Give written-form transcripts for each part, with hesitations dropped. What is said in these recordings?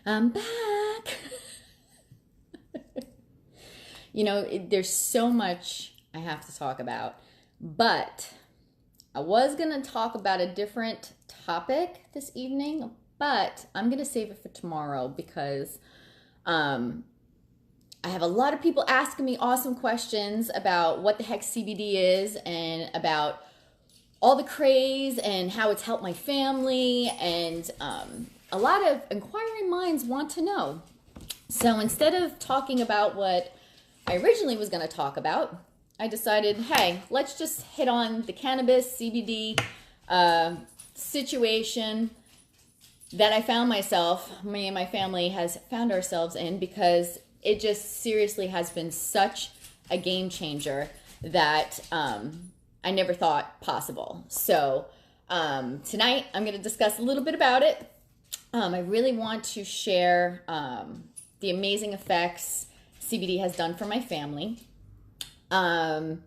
I'm back. There's so much I have to talk about, but I was going to talk about a different topic this evening, but I'm going to save it for tomorrow because I have a lot of people asking me awesome questions about what the heck CBD is and about all the craze and how it's helped my family, and a lot of inquiring minds want to know. So instead of talking about what I originally was going to talk about, I decided, hey, let's just hit on the cannabis CBD situation that I found myself, me and my family has found ourselves in, because it just seriously has been such a game changer that I never thought possible. So tonight I'm going to discuss a little bit about it. I really want to share the amazing effects CBD has done for my family. I'm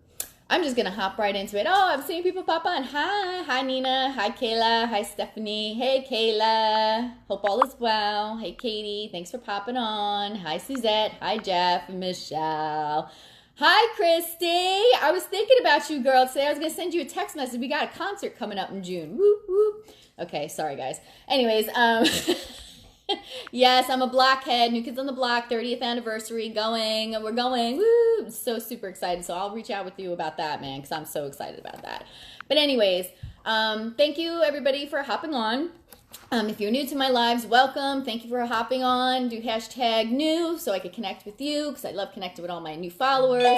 just going to hop right into it. Oh, I'm seeing people pop on. Hi Nina. Hi Kayla. Hi Stephanie. Hey Kayla. Hope all is well. Hey Katie. Thanks for popping on. Hi Suzette. Hi Jeff and Michelle. Hi, Christy. I was thinking about you, girl, today. I was going to send you a text message. We got a concert coming up in June. Whoop, whoop. Okay, sorry, guys. Anyways, yes, I'm a blockhead. New Kids on the Block, 30th anniversary going. We're going. Woo! I'm so super excited. So I'll reach out with you about that, man, because I'm so excited about that. But anyways, thank you, everybody, for hopping on. If you're new to my lives, welcome. Thank you for hopping on. Do hashtag new so I can connect with you, because I love connecting with all my new followers.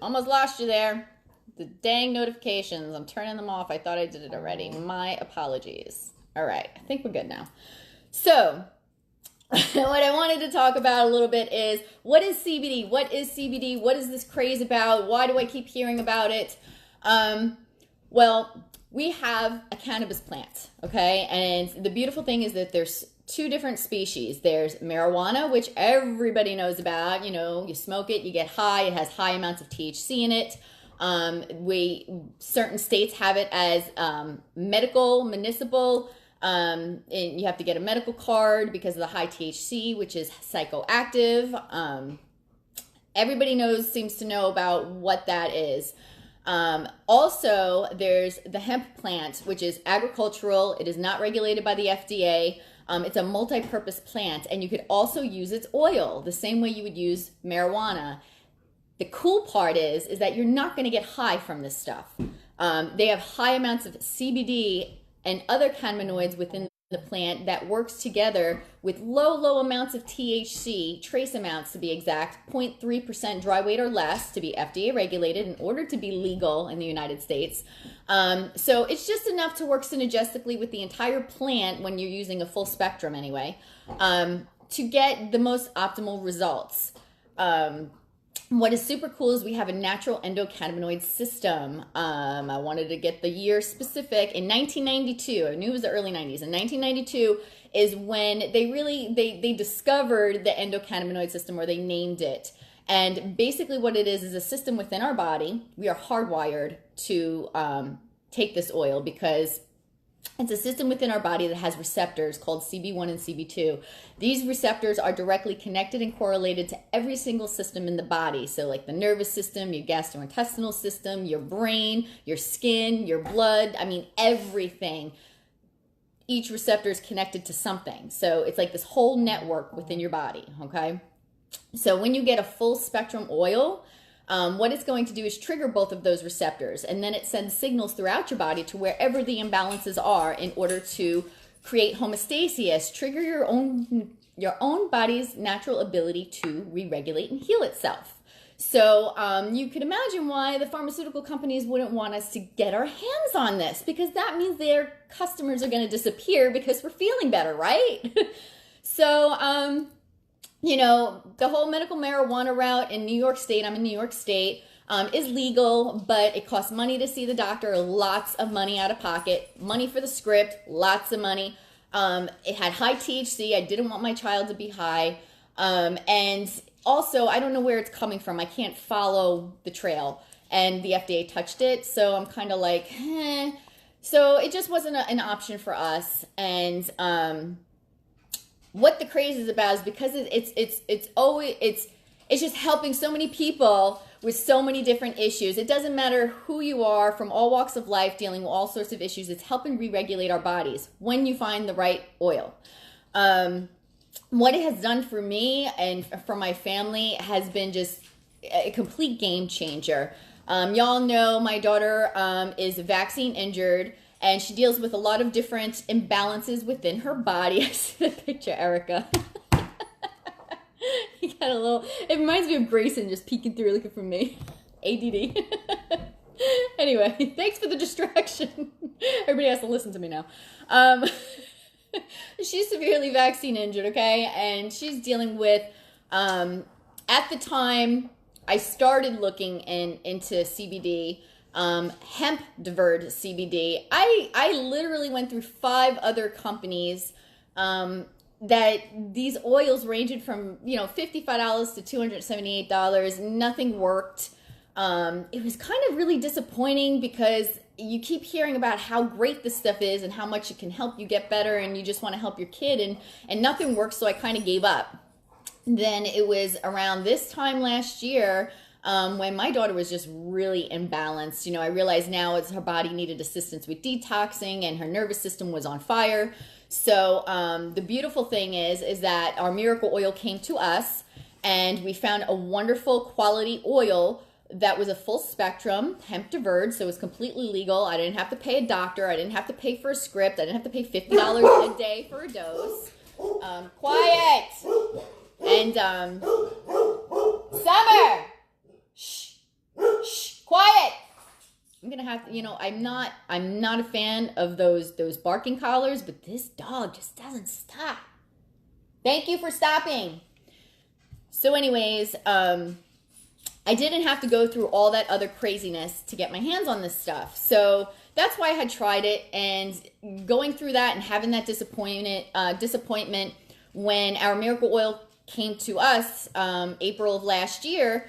Almost lost you there. The dang notifications. I'm turning them off. I thought I did it already. My apologies. All right. I think we're good now. So what I wanted to talk about a little bit is, what is CBD? What is CBD? What is this craze about? Why do I keep hearing about it? Well, we have a cannabis plant, okay? And the beautiful thing is that there's two different species. There's marijuana, which everybody knows about. You smoke it, you get high. It has high amounts of THC in it. Certain states have it as medical, municipal, and you have to get a medical card because of the high THC, which is psychoactive. Everybody seems to know about what that is. Also, there's the hemp plant, which is agricultural. It is not regulated by the FDA. It's a multi-purpose plant, and you could also use its oil the same way you would use marijuana. The cool part is that you're not going to get high from this stuff. They have high amounts of CBD and other cannabinoids within the plant that works together with low amounts of THC, trace amounts to be exact, 0.3% dry weight or less, to be FDA regulated in order to be legal in the United States. So it's just enough to work synergistically with the entire plant when you're using a full spectrum anyway, to get the most optimal results. What is super cool is we have a natural endocannabinoid system. I wanted to get the year specific. In 1992, I knew it was the early 90s. In 1992 is when they discovered the endocannabinoid system, or they named it. And basically what it is a system within our body. We are hardwired to take this oil because it's a system within our body that has receptors called CB1 and CB2. These receptors are directly connected and correlated to every single system in the body. So like the nervous system, your gastrointestinal system, your brain, your skin, your blood, everything. Each receptor is connected to something. So it's like this whole network within your body, okay? So when you get a full spectrum oil, what it's going to do is trigger both of those receptors, and then it sends signals throughout your body to wherever the imbalances are in order to create homeostasis, trigger your own body's natural ability to re-regulate and heal itself. So you can imagine why the pharmaceutical companies wouldn't want us to get our hands on this, because that means their customers are going to disappear because we're feeling better, right? So the whole medical marijuana route in New York State, I'm in New York State, is legal, but it costs money to see the doctor, lots of money out of pocket, money for the script, lots of money. It had high THC. I didn't want my child to be high. And also, I don't know where it's coming from. I can't follow the trail. And the FDA touched it, so I'm kind of like, eh. So it just wasn't an option for us. And what the craze is about is because it's just helping so many people with so many different issues. It doesn't matter who you are, from all walks of life, dealing with all sorts of issues. It's helping re-regulate our bodies when you find the right oil. What it has done for me and for my family has been just a complete game changer. Y'all know my daughter is vaccine injured, and she deals with a lot of different imbalances within her body. I see the picture, Erica. You got a little, it reminds me of Grayson just peeking through looking for me. ADD. Anyway, thanks for the distraction. Everybody has to listen to me now. She's severely vaccine injured, okay? And she's dealing with, at the time I started looking into CBD, hemp-derived CBD. I literally went through 5 other companies that these oils ranged from, $55 to $278. Nothing worked. It was kind of really disappointing because you keep hearing about how great this stuff is and how much it can help you get better, and you just want to help your kid, and nothing works, so I kind of gave up. Then it was around this time last year when my daughter was just really imbalanced. I realized now her body needed assistance with detoxing, and her nervous system was on fire. So the beautiful thing is that our miracle oil came to us, and we found a wonderful quality oil that was a full spectrum, hemp derived, so it was completely legal. I didn't have to pay a doctor. I didn't have to pay for a script. I didn't have to pay $50 a day for a dose. Quiet! And, Summer! Shh! Shh! Quiet! I'm gonna have to, I'm not a fan of those barking collars, but this dog just doesn't stop. Thank you for stopping. So anyways, I didn't have to go through all that other craziness to get my hands on this stuff. So that's why I had tried it, and going through that and having that disappointment when our miracle oil came to us April of last year,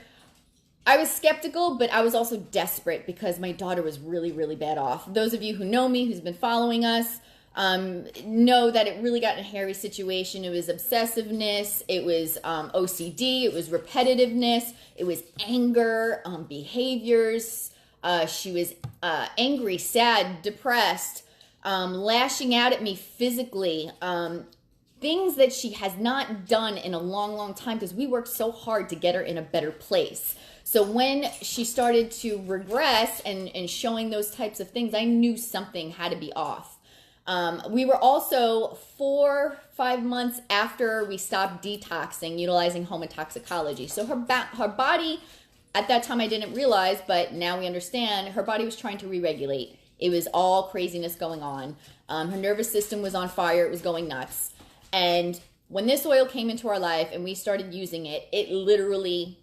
I was skeptical, but I was also desperate because my daughter was really, really bad off. Those of you who know me, who's been following us, know that it really got in a hairy situation. It was obsessiveness, it was OCD, it was repetitiveness, it was anger, behaviors. She was angry, sad, depressed, lashing out at me physically, things that she has not done in a long, long time because we worked so hard to get her in a better place. So when she started to regress and showing those types of things, I knew something had to be off. We were also 4-5 months after we stopped detoxing, utilizing home toxicology. So her body, at that time I didn't realize, but now we understand, her body was trying to re-regulate. It was all craziness going on. Her nervous system was on fire. It was going nuts. And when this oil came into our life and we started using it, it literally,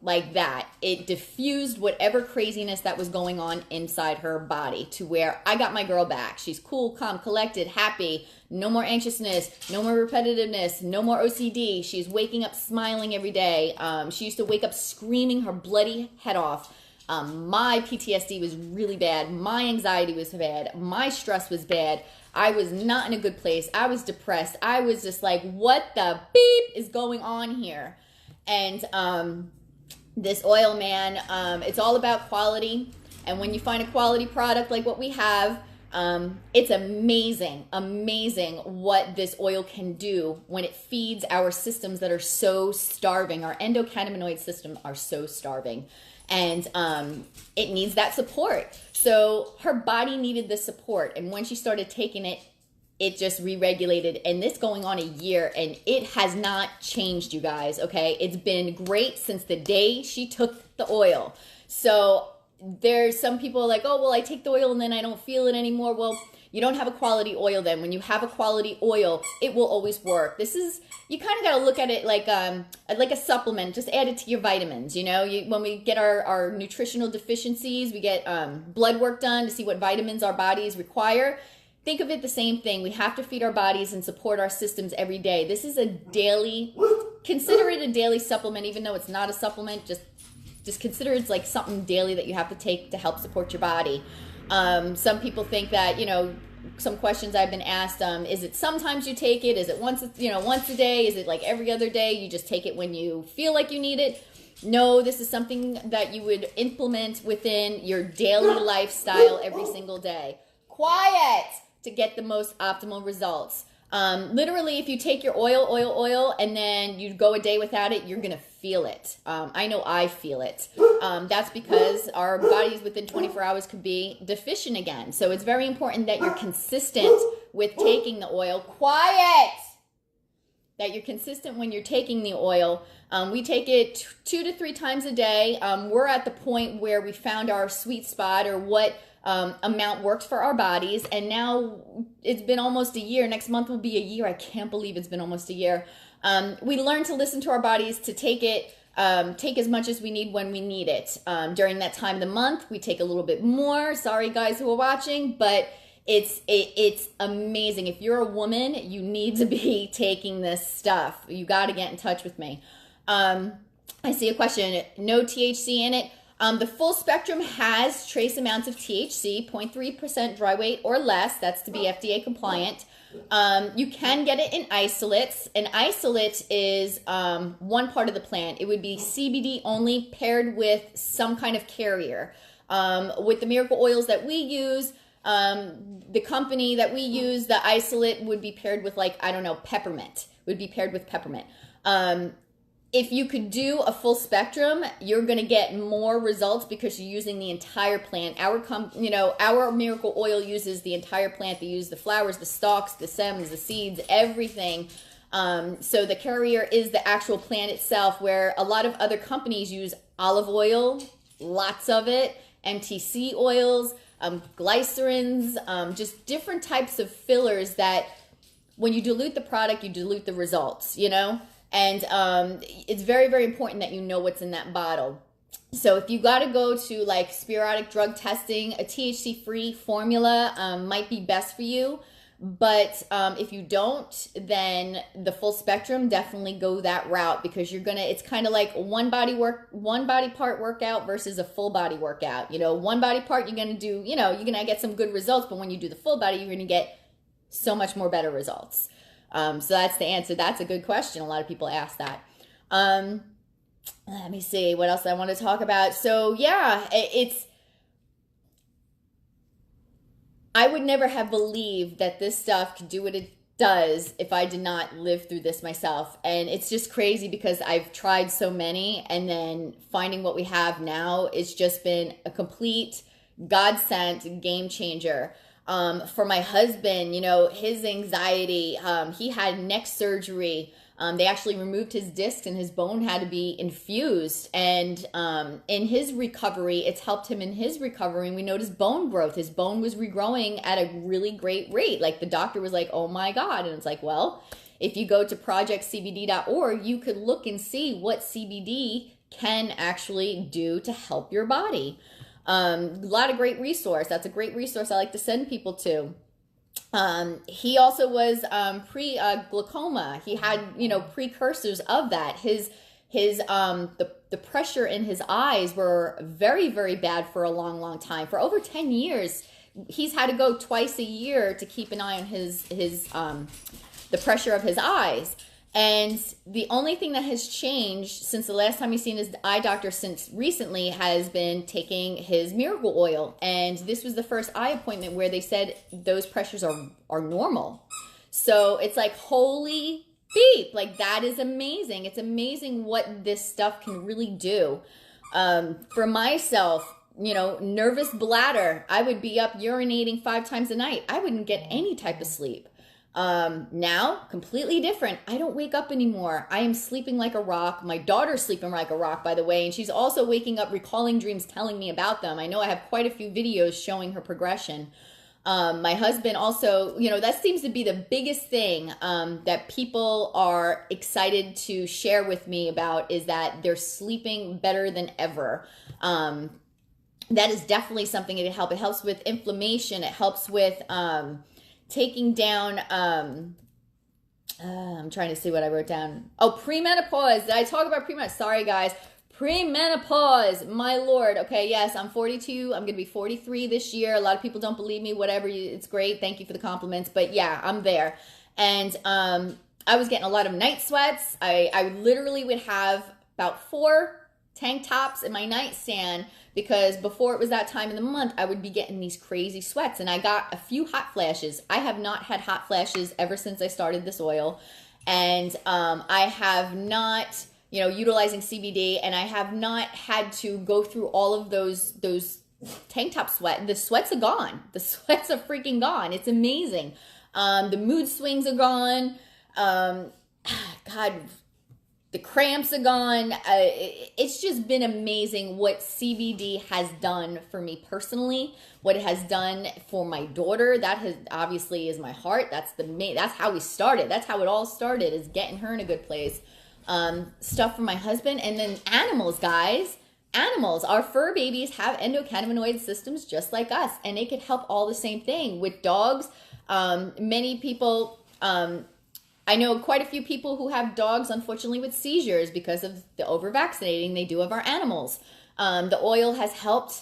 like that, it diffused whatever craziness that was going on inside her body to where I got my girl back. She's cool, calm, collected, happy, no more anxiousness, no more repetitiveness, no more OCD. She's waking up smiling every day. She used to wake up screaming her bloody head off. My PTSD was really bad. My anxiety was bad. My stress was bad. I was not in a good place. I was depressed. I was just like, what the beep is going on here? And this oil, man, it's all about quality. And when you find a quality product like what we have, it's amazing what this oil can do when it feeds our systems that are so starving. Our endocannabinoid system are so starving. And it needs that support. So her body needed the support. And when she started taking it, it just re-regulated. And this going on a year, and it has not changed, you guys, okay? It's been great since the day she took the oil. So there's some people like, oh, well, I take the oil and then I don't feel it anymore. Well, you don't have a quality oil then. When you have a quality oil, it will always work. This is, you kind of got to look at it like a supplement. Just add it to your vitamins, when we get our nutritional deficiencies, we get blood work done to see what vitamins our bodies require. Think of it the same thing. We have to feed our bodies and support our systems every day. This is a daily, consider it a daily supplement, even though it's not a supplement. Just consider it's like something daily that you have to take to help support your body. Some people think that, some questions I've been asked, is it sometimes you take it? Is it once a day? Is it like every other day? You just take it when you feel like you need it? No, this is something that you would implement within your daily lifestyle every single day. Quiet! To get the most optimal results. Literally, if you take your oil, and then you go a day without it, you're going to feel it. I know I feel it. That's because our bodies within 24 hours could be deficient again. So it's very important that you're consistent with taking the oil. Quiet! That you're consistent when you're taking the oil. We take it 2 to 3 times a day. We're at the point where we found our sweet spot, or what amount works for our bodies. And now it's been almost a year. Next month will be a year. I can't believe it's been almost a year. We learn to listen to our bodies, to take as much as we need when we need it. During that time of the month, we take a little bit more. Sorry guys who are watching, but it's amazing. If you're a woman, you need to be taking this stuff. You got to get in touch with me. I see a question. No THC in it. The full spectrum has trace amounts of THC, 0.3% dry weight or less. That's to be FDA compliant. You can get it in isolates. An isolate is one part of the plant. It would be CBD only, paired with some kind of carrier. With the miracle oils that we use, the company that we use, the isolate would be paired with, like, I don't know, peppermint. Would be paired with peppermint. If you could do a full spectrum, you're going to get more results because you're using the entire plant. Our miracle oil uses the entire plant. They use the flowers, the stalks, the stems, the seeds, everything. So the carrier is the actual plant itself, where a lot of other companies use olive oil, lots of it, MTC oils, glycerins, just different types of fillers that when you dilute the product, you dilute the results, And it's very, very important that you know what's in that bottle. So if you got to go to like sporadic drug testing, a THC-free formula might be best for you. But if you don't, then the full spectrum, definitely go that route, because it's kind of like one body part workout versus a full body workout. One body part, you're going to do, you're going to get some good results. But when you do the full body, you're going to get so much more better results. So that's the answer. That's a good question. A lot of people ask that. Let me see what else I want to talk about. So yeah, I would never have believed that this stuff could do what it does if I did not live through this myself. And it's just crazy because I've tried so many, and then finding what we have now, it's just been a complete godsend game changer. For my husband, his anxiety, he had neck surgery. They actually removed his discs and his bone had to be infused. And in his recovery, it's helped him in his recovery. And we noticed bone growth. His bone was regrowing at a really great rate. Like, the doctor was like, oh my God. And it's like, well, if you go to projectcbd.org, you could look and see what CBD can actually do to help your body. A lot of great resource. That's a great resource I like to send people to. He also was pre-glaucoma. He had, precursors of that. The pressure in his eyes were very, very bad for a long, long time. For over 10 years, he's had to go twice a year to keep an eye on the pressure of his eyes. And the only thing that has changed since the last time he's seen his eye doctor since recently has been taking his miracle oil. And this was the first eye appointment where they said those pressures are normal. So it's like, holy beep, like, that is amazing. It's amazing what this stuff can really do. For myself, nervous bladder, I would be up urinating 5 times a night. I wouldn't get any type of sleep. Now, completely different. I don't wake up anymore. I am sleeping like a rock. My daughter's sleeping like a rock, by the way, and she's also waking up, recalling dreams, telling me about them. I know I have quite a few videos showing her progression. My husband also, that seems to be the biggest thing that people are excited to share with me about, is that they're sleeping better than ever. That is definitely something that helps. It helps with inflammation. It helps with taking down, I'm trying to see what I wrote down. Oh, premenopause. Did I talk about premenopause? Sorry, guys. Premenopause, my Lord. Okay, yes, I'm 42. I'm going to be 43 this year. A lot of people don't believe me, whatever. It's great. Thank you for the compliments. But yeah, I'm there. And I was getting a lot of night sweats. I literally would have about 4 tank tops in my nightstand because before it was that time of the month, I would be getting these crazy sweats. And I got a few hot flashes. I have not had hot flashes ever since I started this oil. And I have not, utilizing CBD, and I have not had to go through all of those tank top sweat. The sweats are gone. The sweats are freaking gone. It's amazing. The mood swings are gone. God, the cramps are gone. It's just been amazing what CBD has done for me personally, what it has done for my daughter. That has obviously is my heart. That's how we started. That's how it all started, is getting her in a good place. Stuff for my husband, and then animals, guys. Animals, our fur babies have endocannabinoid systems just like us, and they could help all the same thing. With dogs, many people, I know quite a few people who have dogs, unfortunately, with seizures because of the over-vaccinating they do of our animals. The oil has helped,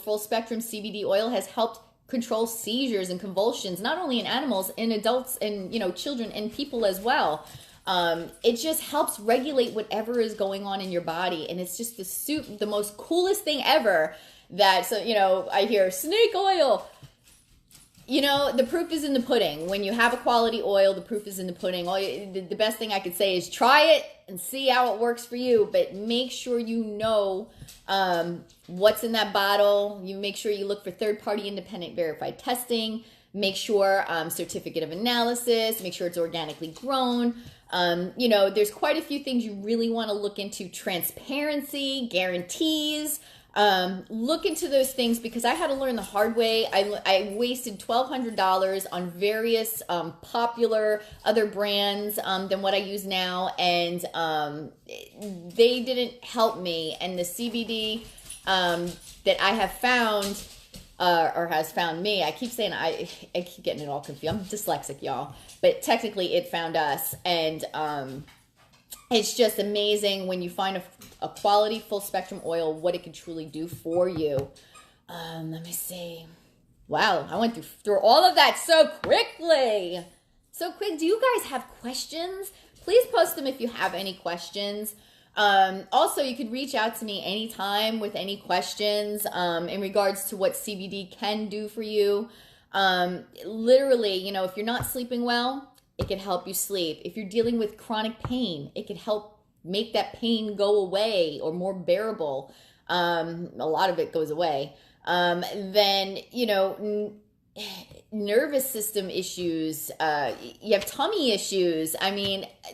full spectrum CBD oil has helped control seizures and convulsions, not only in animals, in adults and, children and people as well. It just helps regulate whatever is going on in your body. And it's just the most coolest thing ever I hear snake oil. The proof is in the pudding. When you have a quality oil, the proof is in the pudding. The best thing I could say is try it and see how it works for you. But make sure you know what's in that bottle. You make sure you look for third-party independent verified testing. Make sure certificate of analysis. Make sure it's organically grown. There's quite a few things you really want to look into. Transparency, guarantees. Look into those things because I had to learn the hard way. I wasted $1,200 on various popular other brands than what I use now, and they didn't help me. And the CBD that I have found or has found me, I keep saying I keep getting it all confused. I'm dyslexic, y'all, but technically it found us, and it's just amazing when you find a quality full spectrum oil, what it can truly do for you. Let me see. Wow, I went through all of that so quickly. So quick. Do you guys have questions? Please post them if you have any questions. Also, you could reach out to me anytime with any questions in regards to what CBD can do for you. Literally, if you're not sleeping well, it can help you sleep. If you're dealing with chronic pain, it can help make that pain go away or more bearable. A lot of it goes away. Then, nervous system issues, you have tummy issues,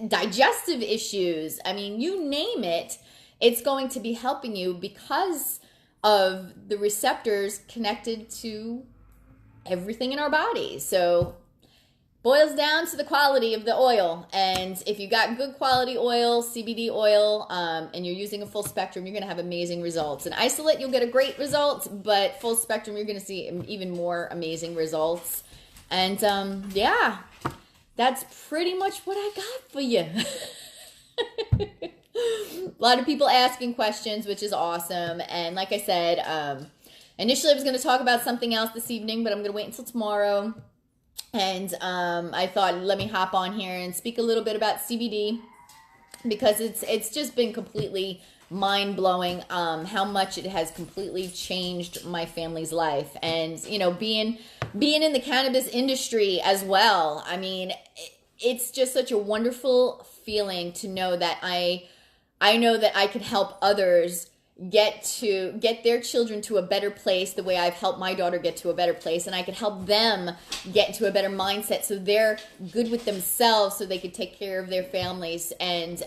digestive issues. You name it, it's going to be helping you because of the receptors connected to everything in our body. So boils down to the quality of the oil. And if you got good quality oil, CBD oil, and you're using a full spectrum, you're going to have amazing results. In isolate, you'll get a great result, but full spectrum, you're going to see even more amazing results. And yeah, that's pretty much what I got for you. A lot of people asking questions, which is awesome. And like I said, initially I was going to talk about something else this evening, but I'm going to wait until tomorrow. And I thought, let me hop on here and speak a little bit about CBD because it's just been completely mind-blowing how much it has completely changed my family's life. And, being in the cannabis industry as well, it's just such a wonderful feeling to know that I know that I can help others get their children to a better place the way I've helped my daughter get to a better place, and I can help them get into a better mindset so they're good with themselves so they can take care of their families. And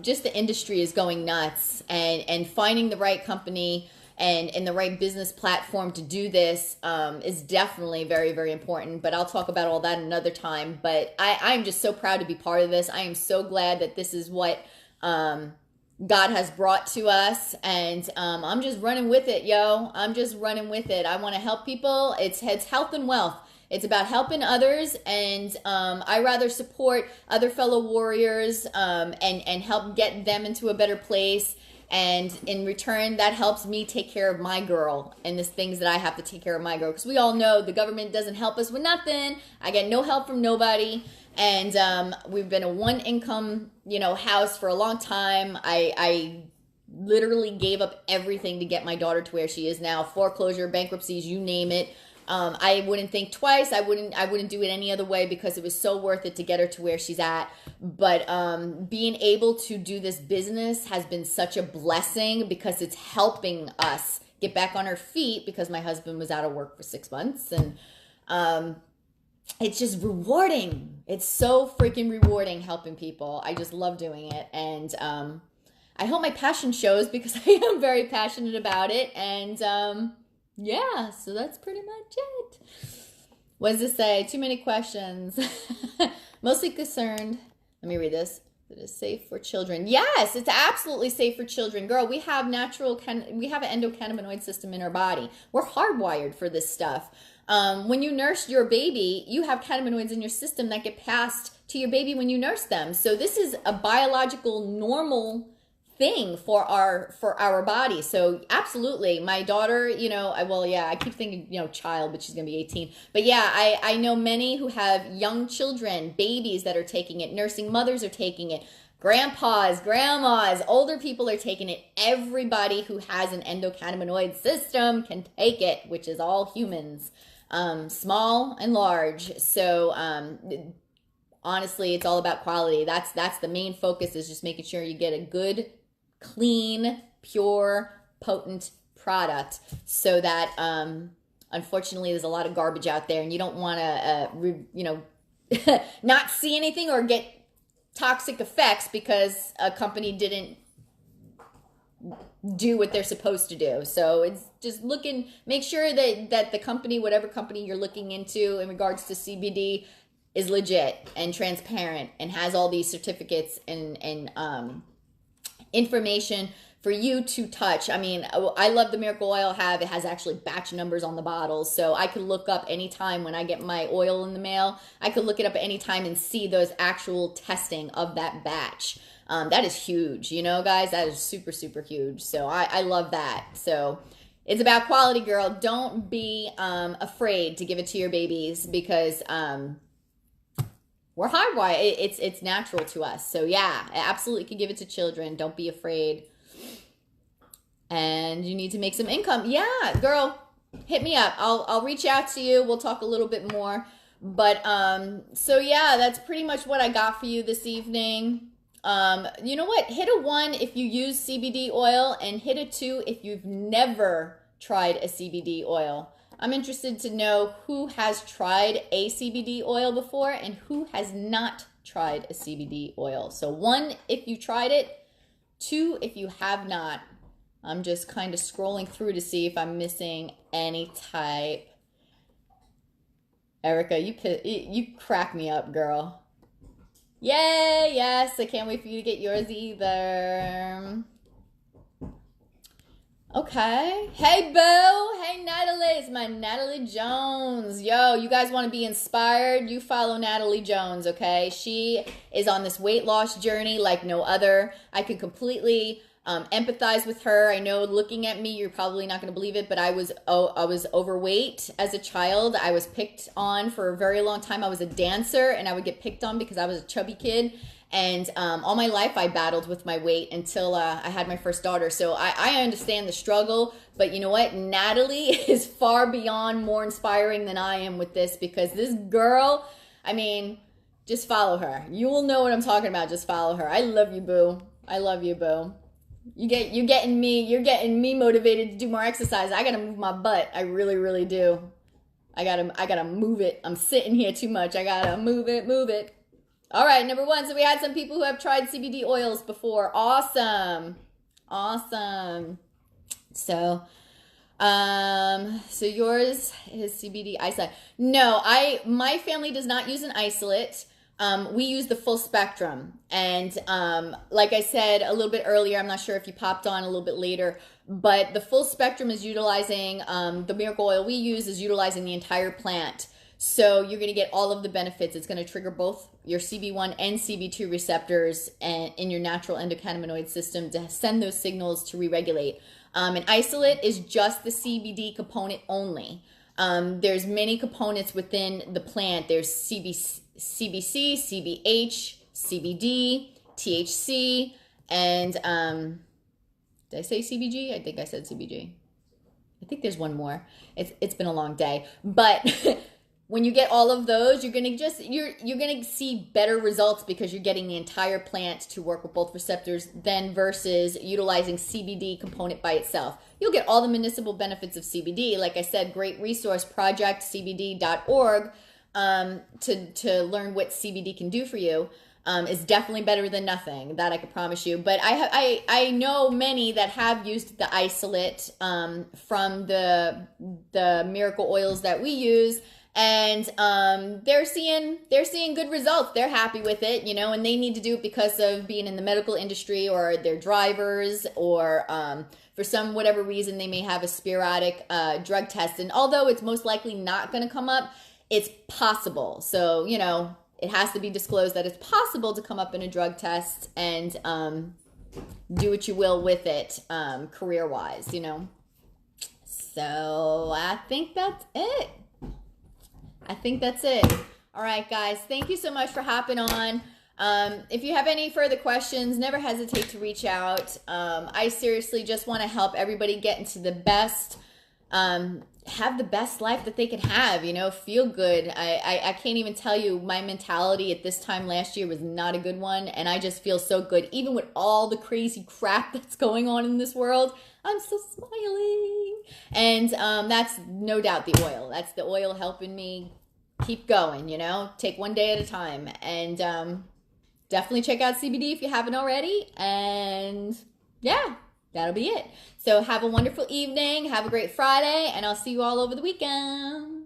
just the industry is going nuts, and finding the right company and the right business platform to do this is definitely very, very important. But I'll talk about all that another time. But I'm just so proud to be part of this. I am so glad that this is what God has brought to us, and I'm just running with it, yo. I'm just running with it. I want to help people. It's health and wealth. It's about helping others, and I rather support other fellow warriors and help get them into a better place And in return, that helps me take care of my girl and the things that I have to take care of my girl. Because we all know the government doesn't help us with nothing. I get no help from nobody. And we've been a one income, house for a long time. I literally gave up everything to get my daughter to where she is now. Foreclosure, bankruptcies, you name it. I wouldn't think twice. I wouldn't do it any other way because it was so worth it to get her to where she's at. But being able to do this business has been such a blessing because it's helping us get back on our feet because my husband was out of work for 6 months. And it's just rewarding. It's so freaking rewarding helping people. I just love doing it. And I hope my passion shows because I am very passionate about it. And yeah, so that's pretty much it. What does it say? Too many questions. Mostly concerned. Let me read this. It is safe for children. Yes, it's absolutely safe for children. Girl, we have we have an endocannabinoid system in our body. We're hardwired for this stuff. When you nurse your baby, you have cannabinoids in your system that get passed to your baby when you nurse them. So this is a biological normal thing for our body. So absolutely, my daughter, I keep thinking, child, but she's gonna be 18. But yeah, I know many who have young children, babies that are taking it, nursing mothers are taking it, grandpas, grandmas, older people are taking it. Everybody who has an endocannabinoid system can take it, which is all humans, small and large. So honestly, it's all about quality. That's the main focus, is just making sure you get a good, clean, pure, potent product, so that unfortunately there's a lot of garbage out there and you don't want to not see anything or get toxic effects because a company didn't do what they're supposed to do. So it's just make sure that the company, whatever company you're looking into in regards to CBD, is legit and transparent and has all these certificates and information for you to touch. I mean, I love the miracle oil it has actually batch numbers on the bottles, so I could look up anytime when I get my oil in the mail. I could look it up at any time and see those actual testing of that batch. That is huge, guys. That is super, super huge. So I love that. So it's about quality, girl. Don't be afraid to give it to your babies because we're hardwired. It's natural to us. So yeah, I absolutely can give it to children. Don't be afraid. And you need to make some income. Yeah, girl, hit me up. I'll reach out to you. We'll talk a little bit more. But so yeah, that's pretty much what I got for you this evening. You know what? Hit a 1 if you use CBD oil, and hit a 2 if you've never tried a CBD oil. I'm interested to know who has tried a CBD oil before and who has not tried a CBD oil. So 1 if you tried it, 2 if you have not. I'm just kind of scrolling through to see if I'm missing any type. Erica, you crack me up, girl. Yay, yes, I can't wait for you to get yours either. Okay. Hey, boo. Hey, Natalie. It's my Natalie Jones. Yo, you guys want to be inspired? You follow Natalie Jones, okay? She is on this weight loss journey like no other. I can completely empathize with her. I know looking at me, you're probably not going to believe it, but I was overweight as a child. I was picked on for a very long time. I was a dancer, and I would get picked on because I was a chubby kid. And all my life I battled with my weight until I had my first daughter. So I understand the struggle, but you know what? Natalie is far beyond more inspiring than I am with this, because this girl, I mean, just follow her. You will know what I'm talking about. Just follow her. I love you, boo. I love you, boo. You're getting me motivated to do more exercise. I gotta move my butt. I really, really do. I gotta move it. I'm sitting here too much. I gotta move it. All right, number 1. So we had some people who have tried CBD oils before. Awesome. So, so yours is CBD isolate. No, my family does not use an isolate. We use the full spectrum. And like I said a little bit earlier, I'm not sure if you popped on a little bit later, but the full spectrum is utilizing, the miracle oil we use is utilizing the entire plant. So you're going to get all of the benefits. It's going to trigger both your CB1 and CB2 receptors and in your natural endocannabinoid system to send those signals to re-regulate. And isolate is just the CBD component only. There's many components within the plant. There's CBC, CBH, CBD, THC, and did I say CBG? I think I said CBG. I think there's one more. It's been a long day, but when you get all of those, you're gonna see better results because you're getting the entire plant to work with both receptors than versus utilizing CBD component by itself. You'll get all the medicinal benefits of CBD. Like I said, great resource, projectcbd.org, to learn what CBD can do for you. Is definitely better than nothing. That I can promise you. But I know many that have used the isolate from the miracle oils that we use, and they're seeing good results. They're happy with it, you know, and they need to do it because of being in the medical industry, or they're drivers, or for some whatever reason they may have a sporadic drug test. And although it's most likely not going to come up, it's possible. So, you know, it has to be disclosed that it's possible to come up in a drug test, and do what you will with it, career-wise, you know. So I think that's it. All right, guys. Thank you so much for hopping on. If you have any further questions, never hesitate to reach out. I seriously just want to help everybody get into the best, have the best life that they could have, you know, feel good. I can't even tell you, my mentality at this time last year was not a good one, and I just feel so good. Even with all the crazy crap that's going on in this world, I'm still smiling. And that's no doubt the oil. That's the oil helping me keep going, you know, take one day at a time. And definitely check out CBD if you haven't already. And yeah, that'll be it. So have a wonderful evening. Have a great Friday, and I'll see you all over the weekend.